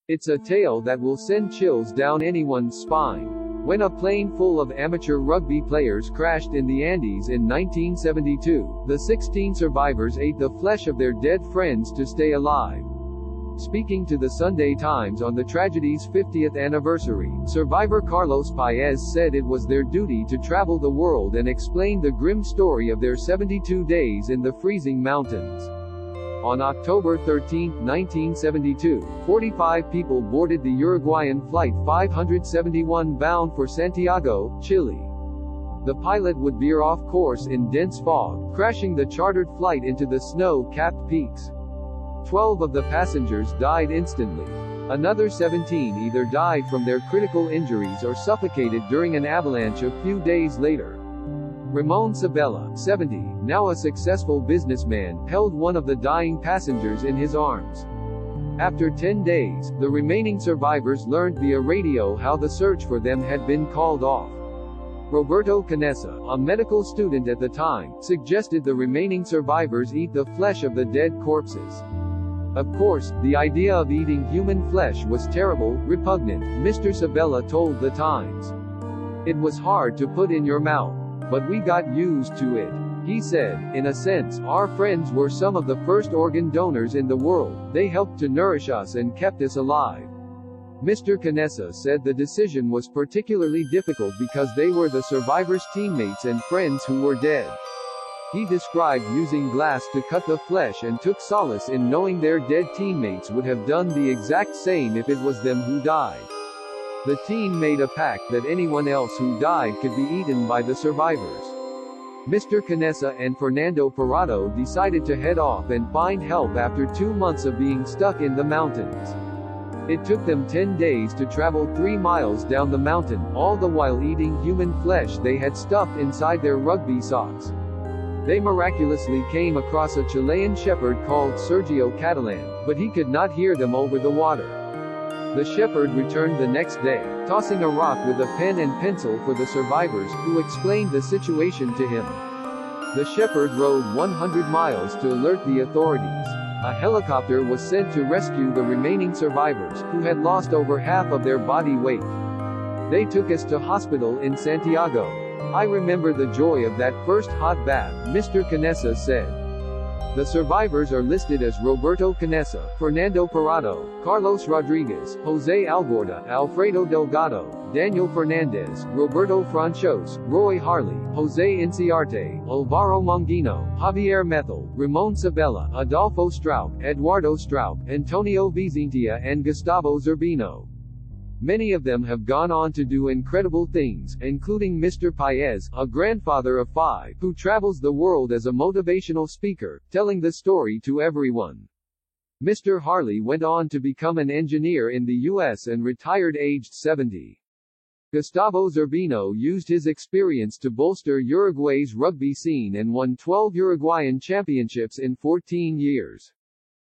It's a tale that will send chills down anyone's spine. When a plane full of amateur rugby players crashed in the Andes in 1972, the 16 survivors ate the flesh of their dead friends to stay alive. Speaking to the Sunday Times on the tragedy's 50th anniversary, survivor Carlos Paez said it was their duty to travel the world and explain the grim story of their 72 days in the freezing mountains. On October 13, 1972, 45 people boarded the Uruguayan Flight 571 bound for Santiago, Chile. The pilot would veer off course in dense fog, crashing the chartered flight into the snow-capped peaks. 12 of the passengers died instantly. Another 17 either died from their critical injuries or suffocated during an avalanche a few days later. Ramon Sabella, 70, now a successful businessman, held one of the dying passengers in his arms. After 10 days, the remaining survivors learned via radio how the search for them had been called off. Roberto Canessa, a medical student at the time, suggested the remaining survivors eat the flesh of the dead corpses. Of course, the idea of eating human flesh was terrible, repugnant, Mr. Sabella told The Times. It was hard to put in your mouth. But we got used to it. He said, in a sense, our friends were some of the first organ donors in the world. They helped to nourish us and kept us alive. Mr. Canessa said the decision was particularly difficult because they were the survivors' teammates and friends who were dead. He described using glass to cut the flesh and took solace in knowing their dead teammates would have done the exact same if it was them who died. The team made a pact that anyone else who died could be eaten by the survivors. Mr. Canessa and Fernando Parado decided to head off and find help after 2 months of being stuck in the mountains. It took them 10 days to travel 3 miles down the mountain, all the while eating human flesh they had stuffed inside their rugby socks. They miraculously came across a Chilean shepherd called Sergio Catalan, but he could not hear them over the water. The shepherd returned the next day, tossing a rock with a pen and pencil for the survivors, who explained the situation to him. The shepherd rode 100 miles to alert the authorities. A helicopter was sent to rescue the remaining survivors, who had lost over half of their body weight. They took us to hospital in Santiago. I remember the joy of that first hot bath, Mr. Canessa said. The survivors are listed as Roberto Canessa, Fernando Parado, Carlos Rodriguez, Jose Algorta, Alfredo Delgado, Daniel Fernandez, Roberto Franchos, Roy Harley, Jose Inciarte, Alvaro Mongino, Javier Methel, Ramon Sabella, Adolfo Straub, Eduardo Straub, Antonio Vicentia and Gustavo Zerbino. Many of them have gone on to do incredible things, including Mr. Paez, a grandfather of 5, who travels the world as a motivational speaker, telling the story to everyone. Mr. Harley went on to become an engineer in the U.S. and retired aged 70. Gustavo Zerbino used his experience to bolster Uruguay's rugby scene and won 12 Uruguayan championships in 14 years.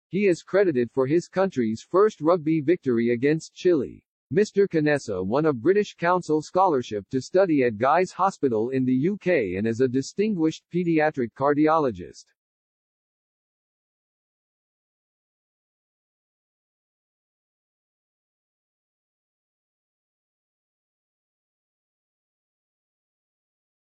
He is credited for his country's first rugby victory against Chile. Mr. Canessa won a British Council scholarship to study at Guy's Hospital in the UK and is a distinguished pediatric cardiologist.